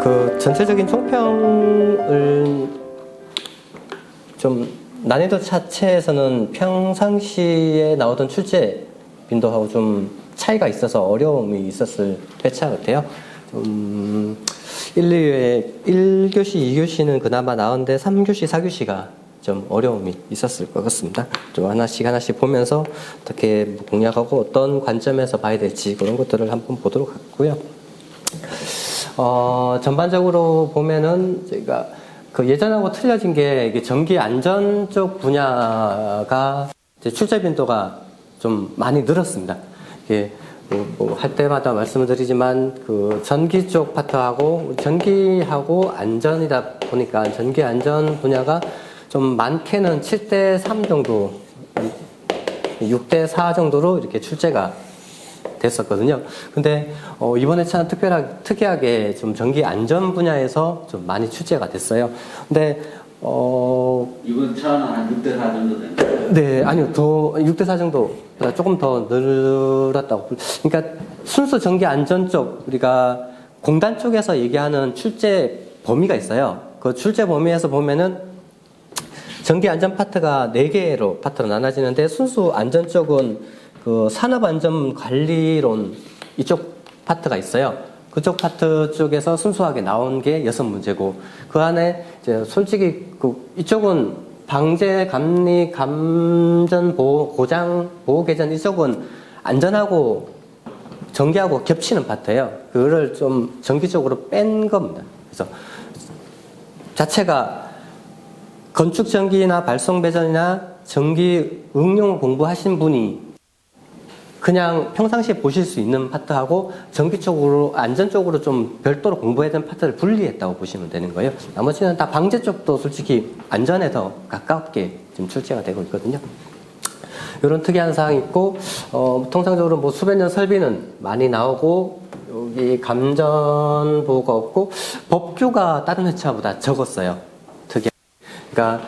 그 전체적인 총평을 좀 난이도 자체에서는 평상시에 나오던 출제 빈도하고 좀 차이가 있어서 어려움이 있었을 회차 같아요. 1교시, 2교시는 그나마 나은데 3교시, 4교시가 좀 어려움이 있었을 것 같습니다. 좀 하나씩 보면서 어떻게 공략하고 어떤 관점에서 봐야 될지 그런 것들을 한번 보도록 하고요. 전반적으로 보면은 제가 그 예전하고 틀려진 게 이게 전기 안전 쪽 분야가 이제 출제 빈도가 좀 많이 늘었습니다. 이게 할 때마다 말씀을 드리지만 그 전기 쪽 파트하고 전기하고 안전이다 보니까 전기 안전 분야가 좀 많게는 7대3 정도, 6대4 정도로 이렇게 출제가 됐었거든요. 근데 이번에 참 특이하게 좀 전기 안전 분야에서 좀 많이 출제가 됐어요. 근데 이번 차는 한 6대4 정도 되나요? 네, 아니요, 더 6대4 정도, 조금 더 늘었다고. 그러니까 순수 전기 안전 쪽 우리가 공단 쪽에서 얘기하는 출제 범위가 있어요. 그 출제 범위에서 보면은 전기 안전 파트가 4개로 파트로 나눠지는데 순수 안전 쪽은 그 산업안전관리론 이쪽 파트가 있어요. 그쪽 파트 쪽에서 순수하게 나온 게 6문제고 그 안에 이제 솔직히 이쪽은 방제, 감리, 감전, 보호, 고장, 보호 개전 이쪽은 안전하고 전기하고 겹치는 파트예요. 그거를 좀 전기적으로 뺀 겁니다. 그래서 자체가 건축 전기나 발송 배전이나 전기 응용 공부하신 분이 그냥 평상시에 보실 수 있는 파트하고 전기 쪽으로, 안전 쪽으로 좀 별도로 공부해야 되는 파트를 분리했다고 보시면 되는 거예요. 나머지는 다 방제 쪽도 솔직히 안전에 더 가깝게 지금 출제가 되고 있거든요. 이런 특이한 사항이 있고, 통상적으로 뭐 수백 년 설비는 많이 나오고, 여기 감전 보호가 없고, 법규가 다른 회차보다 적었어요. 그러니까,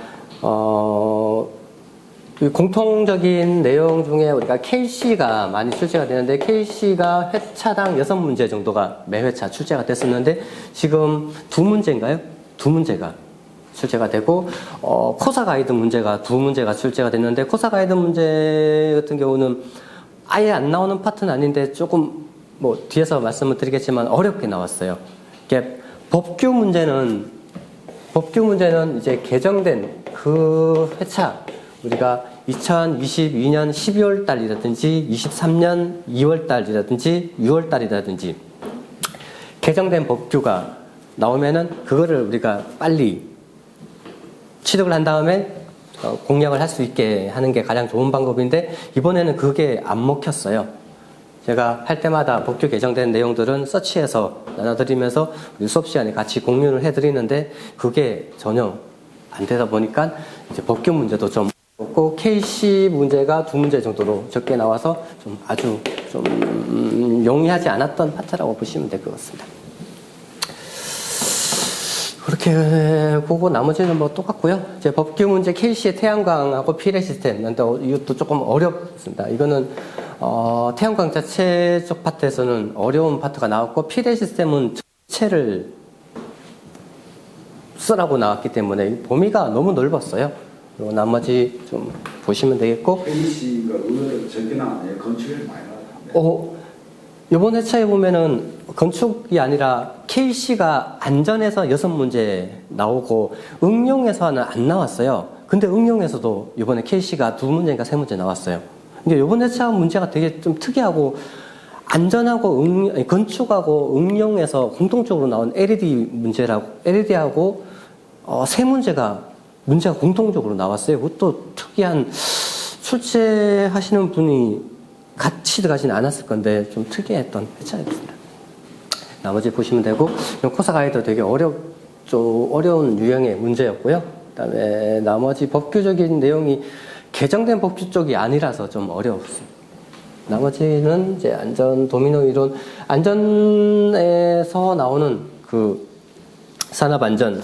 공통적인 내용 중에 우리가 KC가 많이 출제가 되는데 KC가 회차당 6문제 정도가 매 회차 출제가 됐었는데 지금 2문제인가요? 2문제가 출제가 되고 코사 가이드 문제가 2문제가 출제가 됐는데 코사 가이드 문제 같은 경우는 아예 안 나오는 파트는 아닌데 조금 뭐 뒤에서 말씀을 드리겠지만 어렵게 나왔어요. 이게 법규 문제는 이제 개정된 그 회차 우리가 2022년 12월 달이라든지 23년 2월 달이라든지 6월 달이라든지 개정된 법규가 나오면은 그거를 우리가 빨리 취득을 한 다음에 공략을 할 수 있게 하는 게 가장 좋은 방법인데 이번에는 그게 안 먹혔어요. 제가 할 때마다 법규 개정된 내용들은 서치해서 나눠드리면서 우리 수업 시간에 같이 공유를 해드리는데 그게 전혀 안 되다 보니까 이제 법규 문제도 좀 없고 KC 문제가 2문제 정도로 적게 나와서 좀 아주 좀 용이하지 않았던 파트라고 보시면 될 것 같습니다. 그렇게 보고 나머지는 뭐 똑같고요. 이제 법규 문제 KC의 태양광하고 피레 시스템. 근데 이것도 조금 어렵습니다. 이거는 태양광 자체 쪽 파트에서는 어려운 파트가 나왔고 피레 시스템은 전체를 쓰라고 나왔기 때문에 범위가 너무 넓었어요. 그리고 나머지 좀 보시면 되겠고. KC가 의외로 적게 나왔네요. 건축이 많이 나왔는데. 이번 회차에 보면은 건축이 아니라 KC가 안전에서 6문제 나오고 응용에서는 안 나왔어요. 근데 응용에서도 이번에 KC가 2문제인가 3문제 나왔어요. 그러니까 이번 회차 문제가 되게 좀 특이하고 안전하고 건축하고 응용에서 공통적으로 나온 LED하고 3문제가 문제가 공통적으로 나왔어요. 그것도 특이한 출제하시는 분이 같이 들어가지는 않았을 건데 좀 특이했던 회차였습니다. 나머지 보시면 되고 코사 가이드 되게 어려운 유형의 문제였고요. 그다음에 나머지 법규적인 내용이 개정된 법규 쪽이 아니라서 좀 어려웠습니다. 나머지는 이제 안전 도미노 이론, 안전에서 나오는 그 산업안전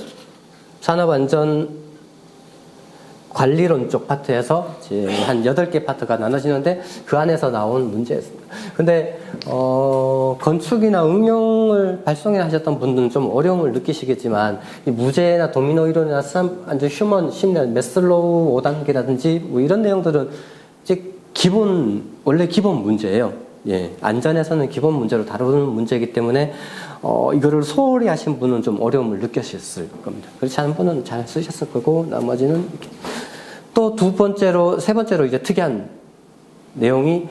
관리론 쪽 파트에서 이제 한 8개 파트가 나눠지는데 그 안에서 나온 문제였습니다. 근데 건축이나 응용을 발송해 하셨던 분들은 좀 어려움을 느끼시겠지만 이 무제나 도미노 이론이나 휴먼 심리학, 메슬로우 5단계라든지 뭐 이런 내용들은 이제 원래 기본 문제예요. 예, 안전에서는 기본 문제로 다루는 문제이기 때문에 이거를 소홀히 하신 분은 좀 어려움을 느끼셨을 겁니다. 그렇지 않은 분은 잘 쓰셨을 거고 나머지는 또 세 번째로 이제 특이한 내용이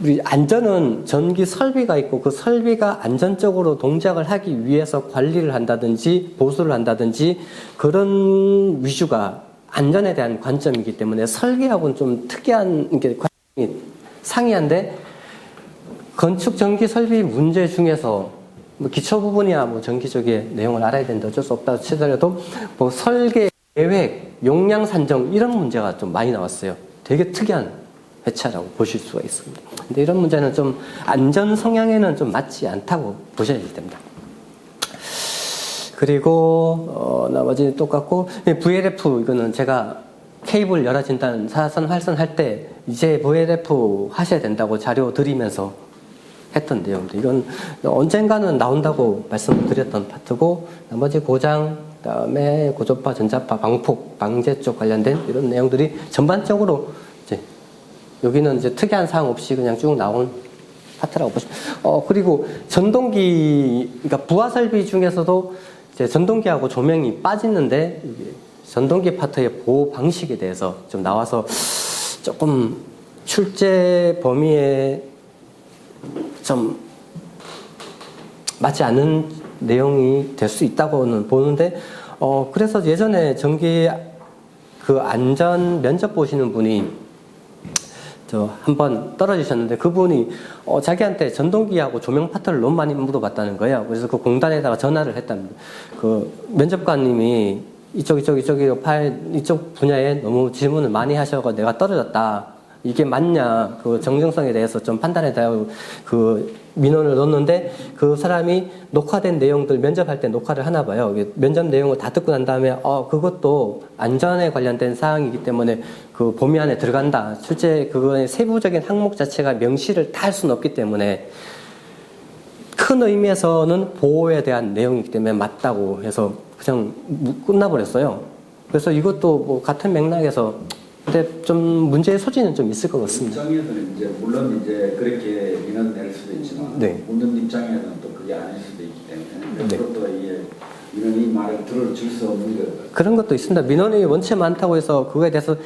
우리 안전은 전기 설비가 있고 그 설비가 안전적으로 동작을 하기 위해서 관리를 한다든지 보수를 한다든지 그런 위주가 안전에 대한 관점이기 때문에 설계하고는 좀 특이한 게 관점이 상이한데 건축 전기 설비 문제 중에서 뭐 기초 부분이야 뭐 전기 쪽의 내용을 알아야 되는데 어쩔 수 없다 치더라도 뭐 설계, 계획, 용량 산정 이런 문제가 좀 많이 나왔어요. 되게 특이한 회차라고 보실 수가 있습니다. 근데 이런 문제는 좀 안전 성향에는 좀 맞지 않다고 보셔야 됩니다. 그리고 나머지는 똑같고 VLF 이거는 제가 케이블 열화 진단 사선 활선할 때 이제 VLF 하셔야 된다고 자료 드리면서 했던 내용들 이건 언젠가는 나온다고 말씀드렸던 파트고 나머지 고장 그다음에 고전파, 전자파, 방폭, 방제 쪽 관련된 이런 내용들이 전반적으로 이제 여기는 이제 특이한 사항 없이 그냥 쭉 나온 파트라고 보시면 그리고 전동기 그러니까 부하 설비 중에서도 이제 전동기하고 조명이 빠지는데 전동기 파트의 보호 방식에 대해서 좀 나와서 조금 출제 범위에 좀 맞지 않는 내용이 될 수 있다고는 보는데 그래서 예전에 전기 그 안전 면접 보시는 분이 한번 떨어지셨는데 그분이 자기한테 전동기하고 조명 파트를 너무 많이 물어봤다는 거예요. 그래서 그 공단에다가 전화를 했답니다. 그 면접관님이 이쪽 분야에 너무 질문을 많이 하셔서 내가 떨어졌다. 이게 맞냐, 그 정정성에 대해서 좀 판단해 달라고 그 민원을 넣었는데 그 사람이 녹화된 내용들 면접할 때 녹화를 하나 봐요. 면접 내용을 다 듣고 난 다음에 그것도 안전에 관련된 사항이기 때문에 그 범위 안에 들어간다. 실제 그거의 세부적인 항목 자체가 명시를 다 할 수는 없기 때문에 큰 의미에서는 보호에 대한 내용이기 때문에 맞다고 해서 그냥 끝나버렸어요. 그래서 이것도 뭐 같은 맥락에서 근데 좀 문제의 소지는 좀 있을 것 같습니다. 입장에서는 이제 물론 이제 그렇게 민원 낼 수도 있지만 묻는 입장에서는 또 그게 아닐 수도 있기 때문에 그것도 이게 민원이 말을 들어줄 수 없는 거 그런 것도 있습니다. 민원이 원체 많다고 해서 그거에 대해서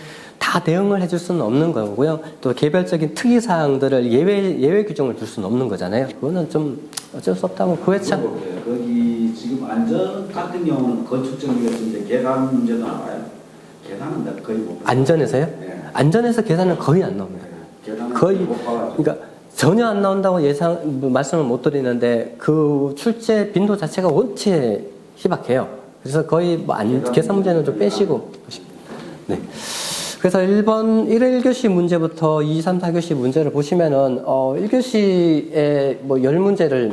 다 대응을 해줄 수는 없는 거고요. 또 개별적인 특이 사항들을 예외 규정을 둘 수는 없는 거잖아요. 그거는 좀 어쩔 수 없다고 그 회차. 거기 지금 안전 같은 경우는 건축정비에서 이제 계산 문제도 나와요. 계산은 거의 못. 안전에서요? 네. 안전에서 계산은 거의 안 나옵니다. 계산은 거의 못 봐가지고. 그러니까 전혀 안 나온다고 말씀을 못 드리는데 그 출제 빈도 자체가 원체 희박해요. 그래서 거의 뭐 계산 문제는 좀 빼시고. 네. 그래서 1교시 문제부터 2, 3, 4교시 문제를 보시면은 1교시에 뭐 10문제를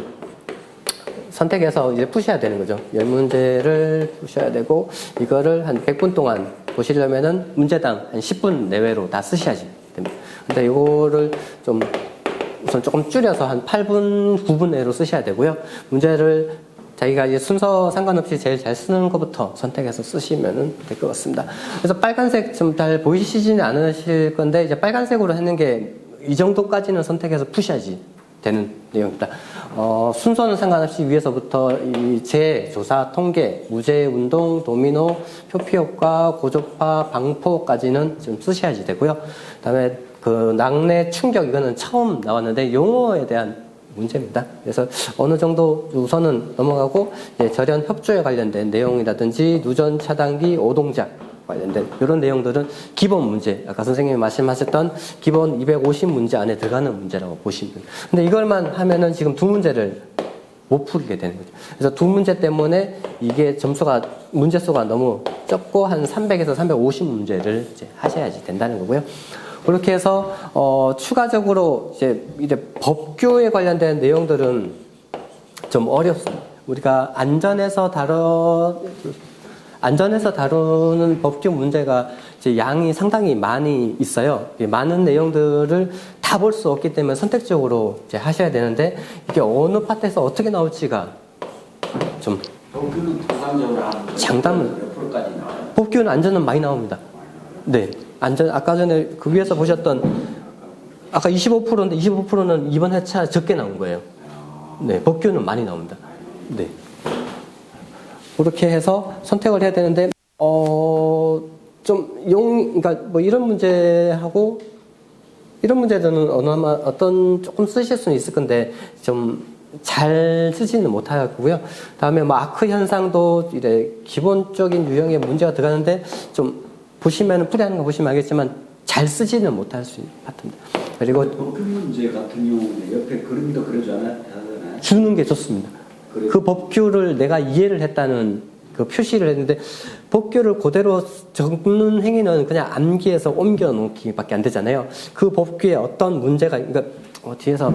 선택해서 이제 푸셔야 되는 거죠. 10문제를 푸셔야 되고 이거를 한 100분 동안 보시려면은 문제당 한 10분 내외로 다 쓰셔야지 됩니다. 근데 이거를 좀 우선 조금 줄여서 한 8분, 9분 내로 쓰셔야 되고요. 문제를 자기가 이제 순서 상관없이 제일 잘 쓰는 것부터 선택해서 쓰시면 될 것 같습니다. 그래서 빨간색 좀 잘 보이시지는 않으실 건데, 이제 빨간색으로 하는 게 이 정도까지는 선택해서 푸셔야지 되는 내용입니다. 순서는 상관없이 위에서부터 이 재조사, 통계, 무죄 운동, 도미노, 표피효과, 고조파, 방포까지는 좀 쓰셔야지 되고요. 그 다음에 그 낙뢰 충격, 이거는 처음 나왔는데 용어에 대한 문제입니다. 그래서 어느 정도 우선은 넘어가고 절연 협조에 관련된 내용이라든지 누전 차단기 오동작 관련된 이런 내용들은 기본 문제, 아까 선생님이 말씀하셨던 기본 250문제 안에 들어가는 문제라고 보시면 됩니다. 근데 이걸만 하면은 지금 2문제를 못 풀게 되는 거죠. 그래서 2문제 때문에 이게 문제 수가 너무 적고 한 300에서 350문제를 이제 하셔야지 된다는 거고요. 그렇게 해서 추가적으로 이제 법규에 관련된 내용들은 좀 어렵습니다. 우리가 안전에서 안전에서 다루는 법규 문제가 이제 양이 상당히 많이 있어요. 많은 내용들을 다 볼 수 없기 때문에 선택적으로 이제 하셔야 되는데 이게 어느 파트에서 어떻게 나올지가 좀 법규는 통상적으로 장담을 몇 프로까지 나와요? 법규는 안전은 많이 나옵니다. 네, 안전 아까 전에 그 위에서 보셨던 아까 25%인데 25%는 이번 회차 적게 나온 거예요. 네, 법규는 많이 나옵니다. 네. 그렇게 해서 선택을 해야 되는데, 그러니까 뭐 이런 문제하고, 이런 문제들은 어떤 조금 쓰실 수는 있을 건데, 좀 잘 쓰지는 못하고요. 다음에 뭐 아크 현상도 이래 기본적인 유형의 문제가 들어가는데, 좀 보시면, 풀이하는 거 보시면 알겠지만, 잘 쓰지는 못할 수 있는 파트입니다. 그리고 법규 문제 같은 경우는 옆에 그림도 그려주잖아요. 주는 게 좋습니다. 그 법규를 내가 이해를 했다는 그 표시를 했는데 법규를 그대로 적는 행위는 그냥 암기해서 옮겨 놓기밖에 안 되잖아요. 그 법규에 어떤 문제가 그러니까 뒤에서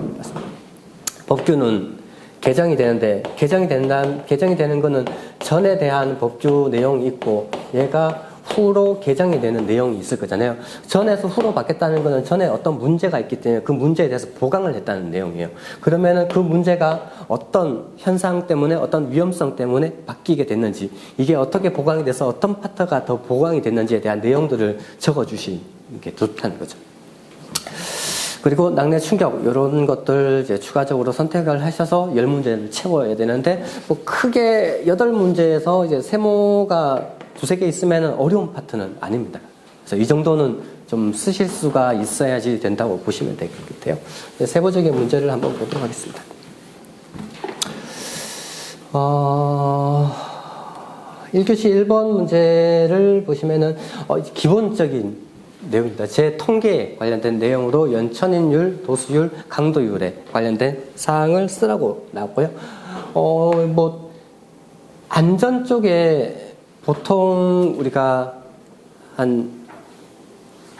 법규는 개정이 되는데 개정이 되는 거는 전에 대한 법규 내용이 있고 얘가 후로 개정이 되는 내용이 있을 거잖아요. 전에서 후로 바뀌었다는 거는 전에 어떤 문제가 있기 때문에 그 문제에 대해서 보강을 했다는 내용이에요. 그러면은 그 문제가 어떤 현상 때문에 어떤 위험성 때문에 바뀌게 됐는지 이게 어떻게 보강이 돼서 어떤 파트가 더 보강이 됐는지에 대한 내용들을 적어주시는 게 좋다는 거죠. 그리고 낙내 충격 이런 것들 이제 추가적으로 선택을 하셔서 10문제를 채워야 되는데 뭐 크게 8문제에서 이제 세모가 두세 개 있으면 어려운 파트는 아닙니다. 그래서 이 정도는 좀 쓰실 수가 있어야지 된다고 보시면 되겠고요. 세부적인 문제를 한번 보도록 하겠습니다. 1교시 1번 문제를 보시면은 기본적인 내용입니다. 제 통계에 관련된 내용으로 연천인율, 도수율, 강도율에 관련된 사항을 쓰라고 나왔고요. 뭐 안전 쪽에 보통 우리가 한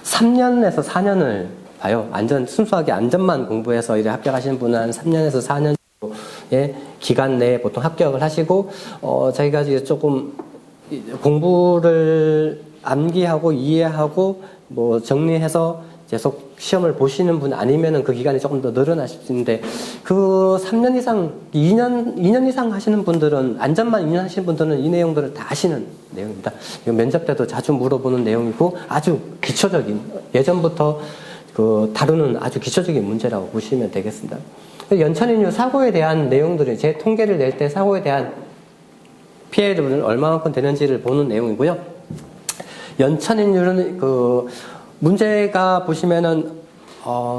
3년에서 4년을 봐요. 순수하게 안전만 공부해서 이래 합격하시는 분은 한 3년에서 4년 정도의 기간 내에 보통 합격을 하시고, 자기가 이제 조금 공부를 암기하고 이해하고 뭐 정리해서 계속 시험을 보시는 분 아니면은 그 기간이 조금 더 늘어나실 수 있는데 그 3년 이상, 2년 이상 하시는 분들은 안전만 2년 하시는 분들은 이 내용들을 다 아시는 내용입니다. 이거 면접 때도 자주 물어보는 내용이고 아주 기초적인 예전부터 그 다루는 아주 기초적인 문제라고 보시면 되겠습니다. 연천인율 사고에 대한 내용들이 제 통계를 낼 때 사고에 대한 피해를 얼마만큼 되는지를 보는 내용이고요. 연천인율은 그 문제가 보시면은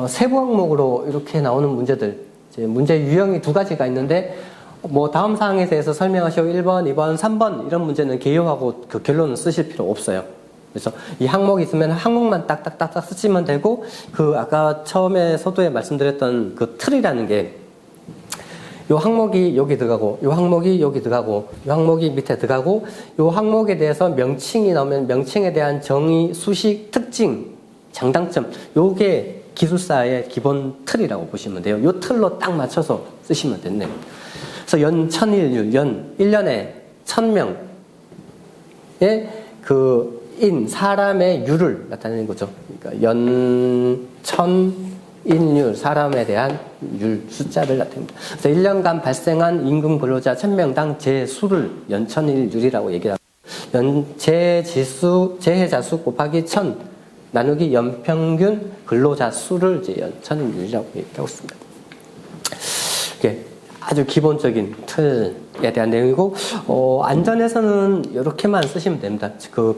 세부 항목으로 이렇게 나오는 문제들 이제 문제 유형이 두 가지가 있는데 뭐 다음 사항에 대해서 설명하시고 1번, 2번, 3번 이런 문제는 개요하고 그 결론은 쓰실 필요 없어요. 그래서 이 항목이 있으면 항목만 딱딱딱딱 쓰시면 되고 그 아까 처음에 서두에 말씀드렸던 그 틀이라는 게 요 항목이 여기 들어가고 요 항목이 여기 들어가고 요 항목이 밑에 들어가고 요 항목에 대해서 명칭이 나오면 명칭에 대한 정의, 수식, 특징, 장단점 요게 기술사의 기본 틀이라고 보시면 돼요. 요 틀로 딱 맞춰서 쓰시면 됐네요. 그래서 연천일률, 1년에 1000명의 그 사람의 율을 나타내는 거죠. 그러니까 연천인율, 사람에 대한 율, 숫자를 나타냅니다. 그래서 1년간 발생한 임금 근로자 1000명당 재수를 연천일률이라고 얘기하고 재해자 수 곱하기 1000 나누기 연평균 근로자 수를 이제 연천일률이라고 얘기하고 있습니다. 이게 아주 기본적인 틀에 대한 내용이고, 안전에서는 이렇게만 쓰시면 됩니다. 그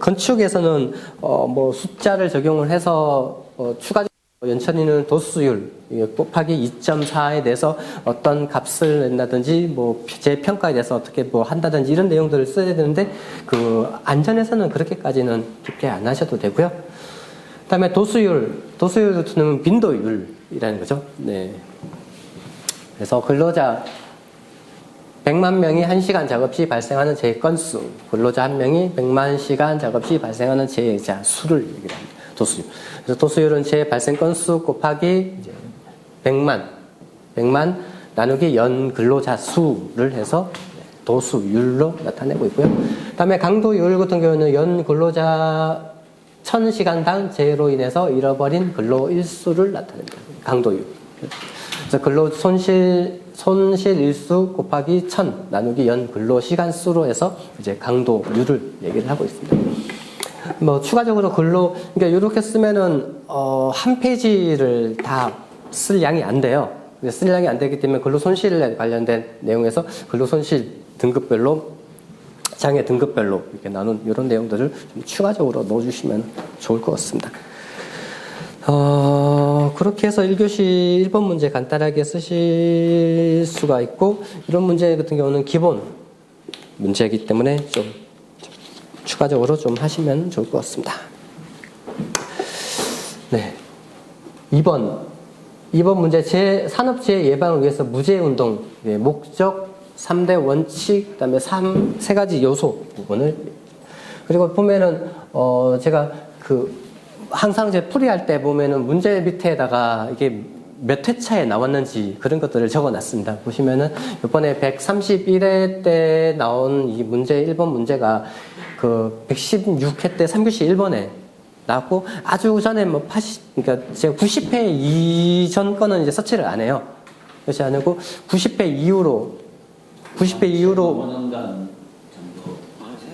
건축에서는, 뭐 숫자를 적용을 해서, 추가적으로 연천인은 도수율 곱하기 2.4에 대해서 어떤 값을 낸다든지, 뭐 재평가에 대해서 어떻게 뭐 한다든지 이런 내용들을 써야 되는데, 그 안전에서는 그렇게까지는 깊게 안 하셔도 되고요. 그 다음에 도수율은 빈도율이라는 거죠. 네. 그래서 근로자 100만 명이 1시간 작업 시 발생하는 재해 건수, 근로자 1명이 100만 시간 작업 시 발생하는 재해자 수를 얘기합니다. 도수율. 그래서 도수율은 재해 발생 건수 곱하기 이제 100만 나누기 연 근로자 수를 해서 도수율로 나타내고 있고요. 그다음에 강도율 같은 경우는 연 근로자 1000시간당 재해로 인해서 잃어버린 근로 일수를 나타냅니다. 강도율. 그래서 근로 손실 일수 곱하기 1000 나누기 연 근로 시간 수로 해서 이제 강도율을 얘기를 하고 있습니다. 뭐 추가적으로 그러니까 이렇게 쓰면은 한 페이지를 다 쓸 양이 안 돼요. 쓸 양이 안 되기 때문에 근로 손실에 관련된 내용에서 근로 손실 등급별로 장애 등급별로 이렇게 나눈 이런 내용들을 좀 추가적으로 넣어주시면 좋을 것 같습니다. 그렇게 해서 1교시 1번 문제 간단하게 쓰실 수가 있고, 이런 문제 같은 경우는 기본 문제이기 때문에 좀 추가적으로 좀 하시면 좋을 것 같습니다. 네. 2번 문제 산업재해 예방을 위해서 무죄운동 목적 3대 원칙, 그 다음에 3가지 요소 부분을, 그리고 보면은, 제가 항상 제 풀이할 때 보면은 문제 밑에다가 이게 몇 회차에 나왔는지 그런 것들을 적어 놨습니다. 보시면은, 이번에 131회 때 나온 이 문제, 1번 문제가 116회 때 3교시 1번에 나왔고, 아주 전에 그러니까 제가 90회 이전 거는 이제 서치를 안 해요. 그렇지 않고, 90회 이후로 5년간 정도.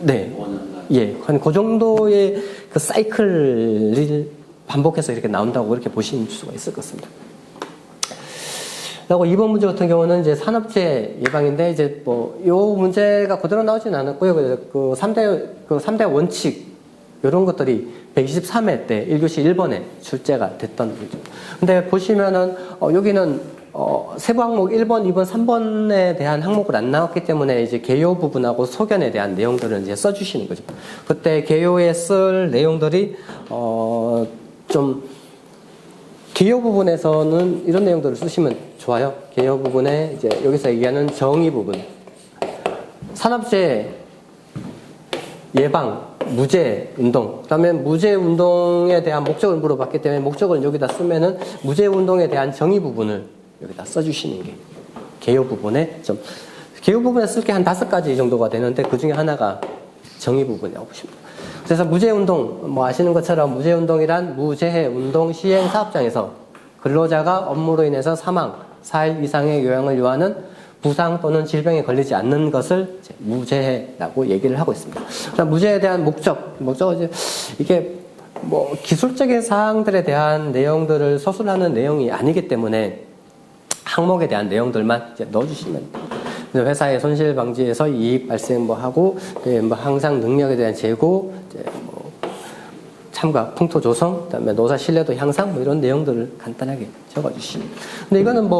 네. 5년간. 예. 한 그 정도의 그 사이클을 반복해서 이렇게 나온다고 이렇게 보실 수가 있을 것 같습니다. 그리고 2번 문제 같은 경우는 이제 산업재해 예방인데, 이제 요 문제가 그대로 나오진 않았고요. 그 3대 원칙, 요런 것들이 123회 때 1교시 1번에 출제가 됐던 거죠. 근데 보시면은, 여기는 세부 항목 1번, 2번, 3번에 대한 항목을 안 나왔기 때문에 이제 개요 부분하고 소견에 대한 내용들을 이제 써주시는 거죠. 그때 개요에 쓸 내용들이, 좀, 개요 부분에서는 이런 내용들을 쓰시면 좋아요. 개요 부분에 이제 여기서 얘기하는 정의 부분. 산업재해 예방, 무죄 운동. 그다음에 무죄 운동에 대한 목적을 물어봤기 때문에 목적을 여기다 쓰면은 무죄 운동에 대한 정의 부분을 여기다 써주시는 게 개요 부분에 개요 부분에 쓸 게 한 5가지 정도가 되는데 그 중에 하나가 정의 부분이라고 보십니다. 그래서 무죄 운동, 아시는 것처럼 무죄 운동이란 무재해 운동 시행 사업장에서 근로자가 업무로 인해서 사망, 4일 이상의 요양을 요하는 부상 또는 질병에 걸리지 않는 것을 무재해라고 얘기를 하고 있습니다. 무죄에 대한 목적은 이게 기술적인 사항들에 대한 내용들을 서술하는 내용이 아니기 때문에 항목에 대한 내용들만 이제 넣어주시면 됩니다. 회사의 손실 방지에서 이익 발생 하고, 항상 능력에 대한 제고, 참가, 풍토 조성, 그다음에 노사 신뢰도 향상, 이런 내용들을 간단하게 적어주시면. 근데 이거는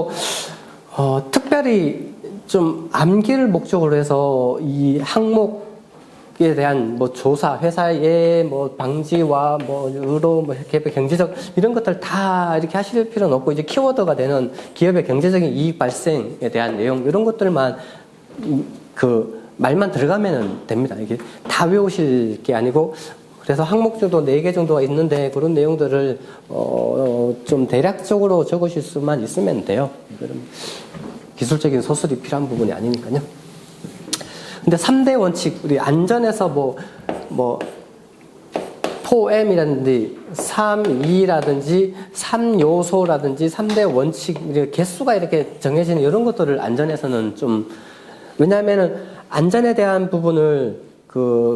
특별히 좀 암기를 목적으로 해서 이 항목에 대한 조사, 회사의 방지와 의료, 기업의 경제적 이런 것들 다 이렇게 하실 필요는 없고, 이제 키워드가 되는 기업의 경제적인 이익 발생에 대한 내용, 이런 것들만 말만 들어가면 됩니다. 이게 다 외우실 게 아니고, 그래서 항목 정도 4개 정도가 있는데 그런 내용들을 좀 대략적으로 적으실 수만 있으면 돼요. 기술적인 서술이 필요한 부분이 아니니까요. 근데 3대 원칙, 우리 안전에서 4M이라든지 3E라든지 3요소라든지 3대 원칙, 개수가 이렇게 정해지는 이런 것들을 안전에서는 좀, 왜냐하면은 안전에 대한 부분을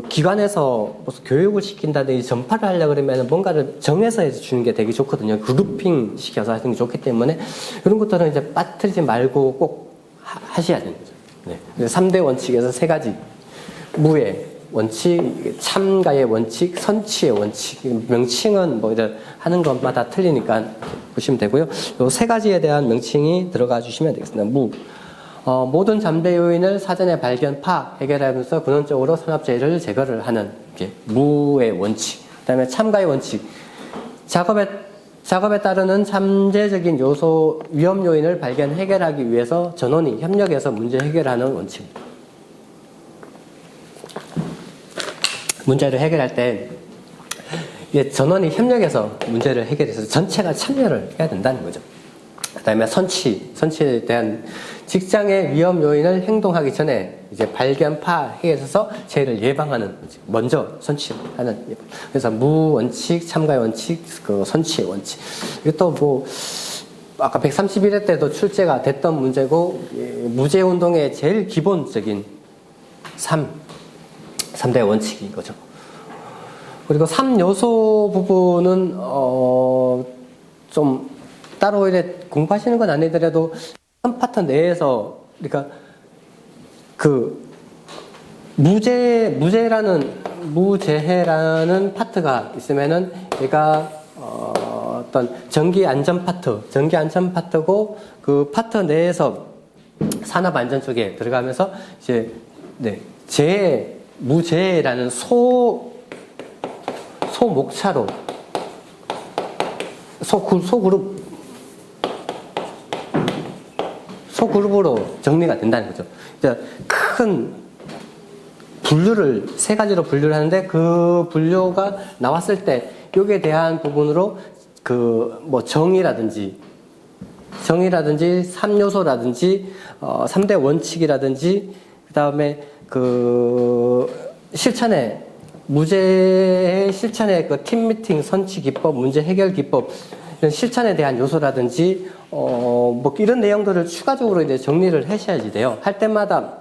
기관에서 무슨 교육을 시킨다든지 전파를 하려고 그러면 뭔가를 정해서 해서 주는 게 되게 좋거든요. 그룹핑 시켜서 하는 게 좋기 때문에 이런 것들은 이제 빠뜨리지 말고 꼭 하셔야 되는 거죠. 네. 3대 원칙에서 3가지. 무의 원칙, 참가의 원칙, 선취의 원칙. 명칭은 이제 하는 것마다 틀리니까 보시면 되고요. 요 3가지에 대한 명칭이 들어가 주시면 되겠습니다. 무. 모든 잠재 요인을 사전에 발견, 파악, 해결하면서 근원적으로 산업재해를 제거를 하는 게 무의 원칙. 그다음에 참가의 원칙. 작업에 따르는 잠재적인 요소, 위험 요인을 발견, 해결하기 위해서 전원이 협력해서 문제 해결하는 원칙입니다. 문제를 해결할 때 전원이 협력해서 문제를 해결해서 전체가 참여를 해야 된다는 거죠. 그다음에 선취에 대한 직장의 위험 요인을 행동하기 전에 이제 발견, 파악해서 재해를 예방하는, 먼저 선취하는. 그래서 무원칙, 참가의 원칙, 그 선취의 원칙. 이것도 뭐 아까 131회 때도 출제가 됐던 문제고, 무죄 운동의 제일 기본적인 3대 원칙인 거죠. 그리고 3요소 부분은 좀 따로 이래 공부하시는 건 아니더라도 한 파트 내에서, 그러니까 그 무죄해라는 파트가 있으면은 얘가 어떤 전기 안전 파트고, 그 파트 내에서 산업 안전 쪽에 들어가면서 이제 무죄라는 소목차로 소그룹으로 정리가 된다는 거죠. 이제 큰 분류를, 세 가지로 분류를 하는데, 그 분류가 나왔을 때 여기에 대한 부분으로 그 뭐 정의라든지 3요소라든지 3대 원칙이라든지, 그 다음에 그 무죄의 실천의 그 팀 미팅 선취 기법, 문제 해결 기법, 이런 실천에 대한 요소라든지, 뭐 이런 내용들을 추가적으로 이제 정리를 하셔야지 돼요. 할 때마다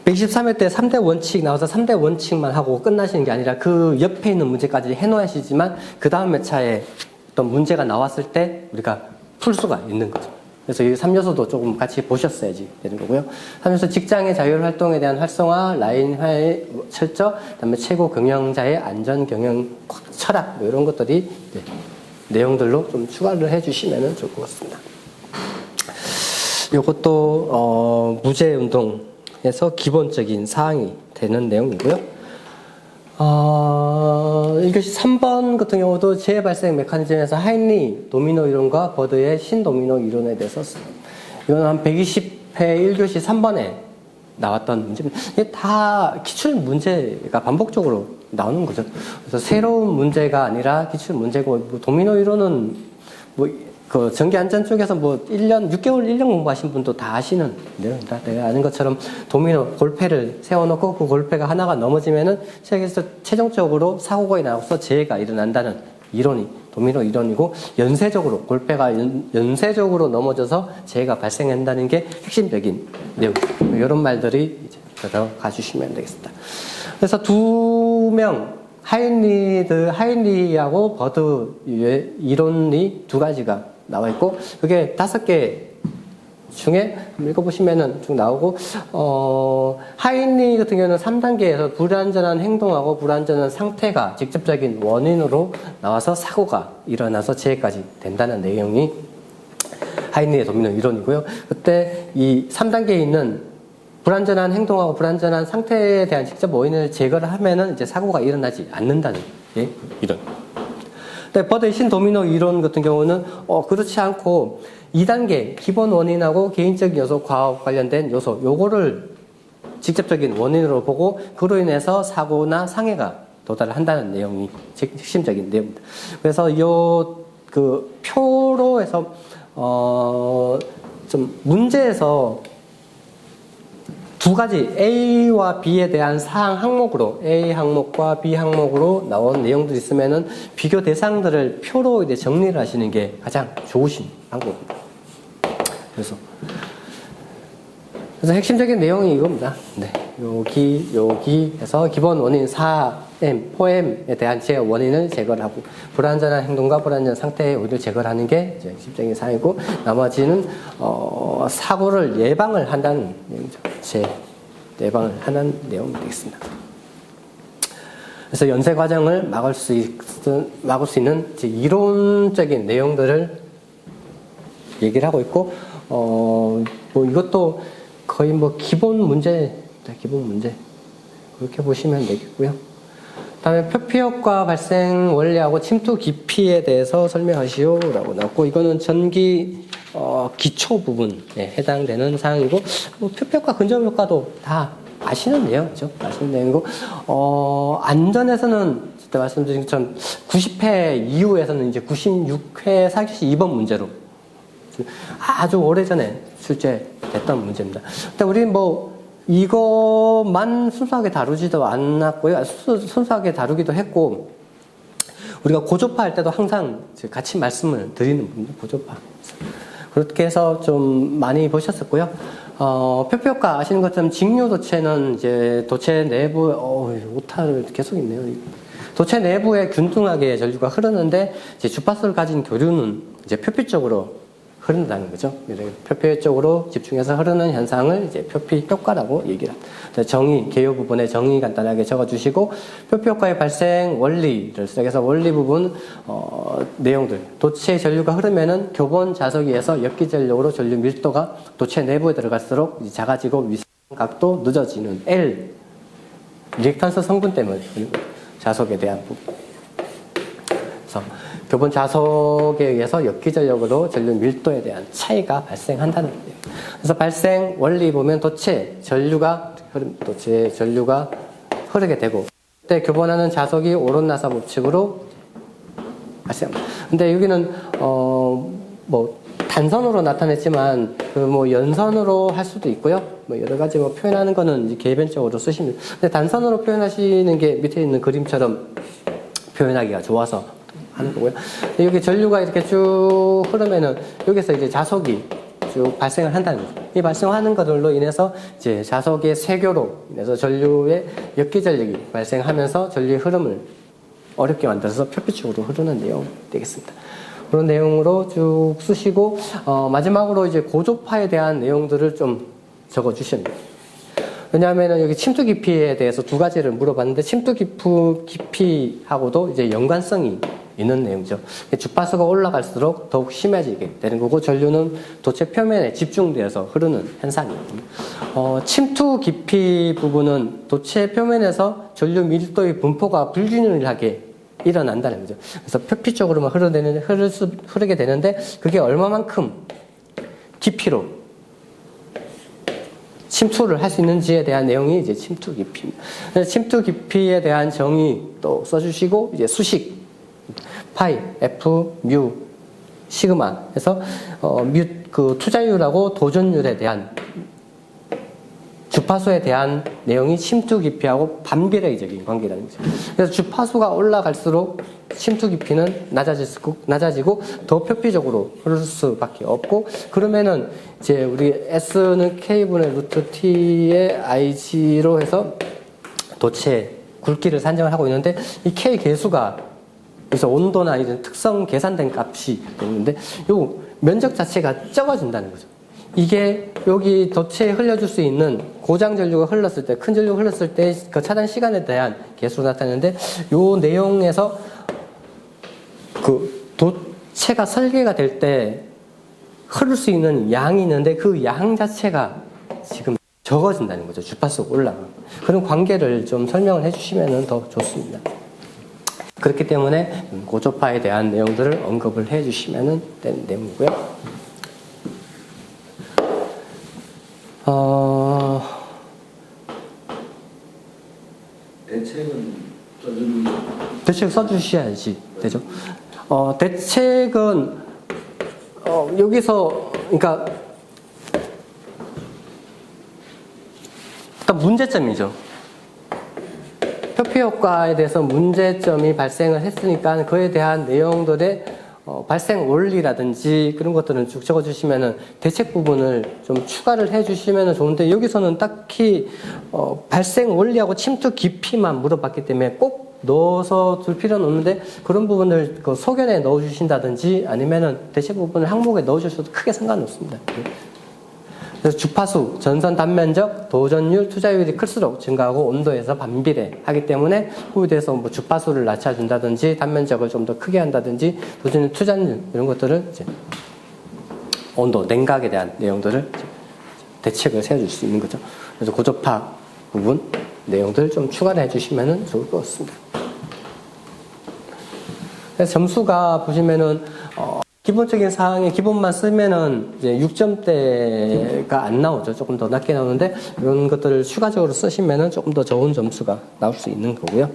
123회 때 3대 원칙 나와서 3대 원칙만 하고 끝나시는 게 아니라 그 옆에 있는 문제까지 해놓으시지만, 그 다음 회차에 어떤 문제가 나왔을 때 우리가 풀 수가 있는 거죠. 그래서 이 3요소도 조금 같이 보셨어야지 되는 거고요. 3요소 직장의 자율활동에 대한 활성화, 라인화의 철저, 그다음에 최고 경영자의 안전 경영 철학, 뭐 이런 것들이 내용들로 좀 추가를 해주시면 좋을 것 같습니다. 이것도 무죄 운동에서 기본적인 사항이 되는 내용이고요. 이것이 3번 같은 경우도 재해 발생 메커니즘에서 하인리 도미노 이론과 버드의 신도미노 이론에 대해서 이건 한 120회 1교시 3번에 나왔던 문제입니다. 이게 다 기출 문제가 반복적으로 나오는 거죠. 그래서 새로운 문제가 아니라 기출 문제고, 뭐 도미노 이론은 뭐 그 전기 안전 쪽에서 뭐 6개월 1년 공부하신 분도 다 아시는 내용입니다. 내가 아는 것처럼 도미노 골패를 세워놓고 그 골패가 하나가 넘어지면은 세계에서 최종적으로 사고가 나서 재해가 일어난다는 이론이 도미노 이론이고, 연쇄적으로 골패가 연쇄적으로 넘어져서 재해가 발생한다는 게 핵심적인 내용. 이런 말들이 이제 들어가 주시면 되겠습니다. 그래서 두 명 하인리하고 버드의 이론이 두 가지가 나와 있고, 그게 5개 중에 읽어보시면은 쭉 나오고, 하인리 같은 경우는 3단계에서 불안전한 행동하고 불안전한 상태가 직접적인 원인으로 나와서 사고가 일어나서 재해까지 된다는 내용이 하인리의 도미노 이론이고요. 그때 이 3단계에 있는 불안전한 행동하고 불안전한 상태에 대한 직접 원인을 제거를 하면은 이제 사고가 일어나지 않는다는 이론. 근데 버드의 신도미노 이론 같은 경우는 그렇지 않고 2단계 기본 원인하고 개인적인 요소, 과학 관련된 요소, 요거를 직접적인 원인으로 보고 그로 인해서 사고나 상해가 도달을 한다는 내용이 핵심적인 내용입니다. 그래서 그 표로 해서 좀 문제에서 두 가지 A와 B에 대한 사항 항목으로, A 항목과 B 항목으로 나온 내용들이 있으면은 비교 대상들을 표로 이제 정리를 하시는 게 가장 좋으신 방법입니다. 그래서 핵심적인 내용이 이겁니다. 네. 여기 해서 기본 원인 4M, 4M에 대한 제 원인을 제거를 하고, 불안전한 행동과 불안전 상태의 오히려 제거를 하는 게 이제 핵심적인 사항이고, 나머지는 사고를 예방을 한다는 내용이죠. 예방을 하는 내용이 되겠습니다. 그래서 연쇄 과정을 막을 수 있는 이제 이론적인 내용들을 얘기를 하고 있고, 뭐 이것도 거의 뭐 기본 문제 그렇게 보시면 되겠고요. 그다음에 표피효과 발생 원리하고 침투 깊이에 대해서 설명하시오라고 나왔고, 이거는 전기 기초 부분에 해당되는 사항이고, 뭐 표피효과, 근접효과도 다 아시는 내용이죠. 아시는 내용이고, 안전에서는 그때 말씀드린 것처럼 90회 이후에서는 이제 96회 42번 문제로 아주 오래전에 출제됐던 문제입니다. 근데 우리 뭐 이것만 순수하게 다루지도 않았고요. 순수하게 다루기도 했고, 우리가 고조파 할 때도 항상 같이 말씀을 드리는 부분입니다. 고조파. 그렇게 해서 좀 많이 보셨었고요. 표표효과 아시는 것처럼 직류 도체는 이제 도체 내부에, 오타를 계속 있네요. 도체 내부에 균등하게 전류가 흐르는데, 이제 주파수를 가진 교류는 이제 표피 쪽으로 흐른다는 거죠. 표피 쪽으로 집중해서 흐르는 현상을 이제 표피 효과라고 얘기를 합니다. 정의, 개요 부분에 정의 간단하게 적어주시고, 표피 효과의 발생 원리를 시작해서 원리 부분, 내용들. 도체 전류가 흐르면은 교본 자석위에서 엽기전력으로 전류 밀도가 도체 내부에 들어갈수록 작아지고 위상각도 늦어지는 L. 리액탄스 성분 때문에 자석에 대한 부분. 그래서 교본 자석에 의해서 엽기전력으로 전류 밀도에 대한 차이가 발생한다는 거예요. 그래서 발생 원리 보면 도체 전류가 흐르게 되고, 그때 교본하는 자석이 오론나사 법칙으로 발생합니다. 근데 여기는 뭐 단선으로 나타냈지만 뭐 연선으로 할 수도 있고요. 뭐 여러 가지 뭐 표현하는 거는 이제 개변적으로 쓰시면. 근데 단선으로 표현하시는 게 밑에 있는 그림처럼 표현하기가 좋아서 하는 거고요. 여기 전류가 이렇게 쭉 흐르면은 여기서 이제 자석이 쭉 발생을 한다는 거죠. 이 발생하는 것들로 인해서 이제 자석의 세교로 인해서 전류의 엽기전력이 발생하면서 전류의 흐름을 어렵게 만들어서 표피축으로 흐르는 내용 되겠습니다. 그런 내용으로 쭉 쓰시고, 마지막으로 이제 고조파에 대한 내용들을 좀 적어 주셔야 돼요. 왜냐하면 여기 침투 깊이에 대해서 두 가지를 물어봤는데, 침투 깊이하고도 이제 연관성이 있는 내용이죠. 주파수가 올라갈수록 더욱 심해지게 되는 거고, 전류는 도체 표면에 집중되어서 흐르는 현상이에요. 침투 깊이 부분은 도체 표면에서 전류 밀도의 분포가 불균일하게 일어난다는 거죠. 그래서 표피 쪽으로만 흐르게 되는데, 그게 얼마만큼 깊이로 침투를 할 수 있는지에 대한 내용이 이제 침투 깊이입니다. 침투 깊이에 대한 정의 또 써주시고, 이제 수식 파이, F, 뮤, 시그마 해서 그 투자율하고 도전율에 대한 주파수에 대한 내용이 침투 깊이하고 반비례적인 관계라는 거죠. 그래서 주파수가 올라갈수록 침투 깊이는 낮아지고 더 표피적으로 흐를 수밖에 없고, 그러면은 이제 우리 S는 K분의 루트 T의 IG로 해서 도체 굵기를 산정을 하고 있는데, 이 K 계수가 그래서 온도나 이런 특성 계산된 값이 되는데, 요 면적 자체가 적어진다는 거죠. 이게 여기 도체에 흘려줄 수 있는 고장 전류가 흘렀을 때, 큰 전류가 흘렀을 때 그 차단 시간에 대한 계수로 나타나는데, 요 내용에서 그 도체가 설계가 될 때 흐를 수 있는 양이 있는데, 그 양 자체가 지금 적어진다는 거죠. 주파수가 올라가고. 그런 관계를 좀 설명을 해주시면 더 좋습니다. 그렇기 때문에 고조파에 대한 내용들을 언급을 해주시면 되는 내용이고요. 대책 써주셔야지 되죠. 대책은 여기서 그러니까 문제점이죠. 표피 효과에 대해서 문제점이 발생을 했으니까 그에 대한 내용들의 발생 원리라든지 그런 것들은 쭉 적어주시면은 대책 부분을 좀 추가를 해주시면은 좋은데, 여기서는 딱히 발생 원리하고 침투 깊이만 물어봤기 때문에 꼭 넣어서 둘 필요는 없는데, 그런 부분을 그 소견에 넣어주신다든지 아니면은 대책 부분을 항목에 넣어주셔도 크게 상관없습니다. 그래서 주파수, 전선 단면적, 도전율, 투자율이 클수록 증가하고 온도에서 반비례하기 때문에 그에 대해서 뭐 주파수를 낮춰준다든지 단면적을 좀 더 크게 한다든지 도전율, 투자율 이런 것들을 이제 온도, 냉각에 대한 내용들을 대책을 세워줄 수 있는 거죠. 그래서 고조파 부분 내용들 좀 추가를 해주시면 좋을 것 같습니다. 그래서 점수가 보시면은 기본적인 사항의 기본만 쓰면은 이제 6점대가 안 나오죠. 조금 더 낮게 나오는데, 이런 것들을 추가적으로 쓰시면은 조금 더 좋은 점수가 나올 수 있는 거고요.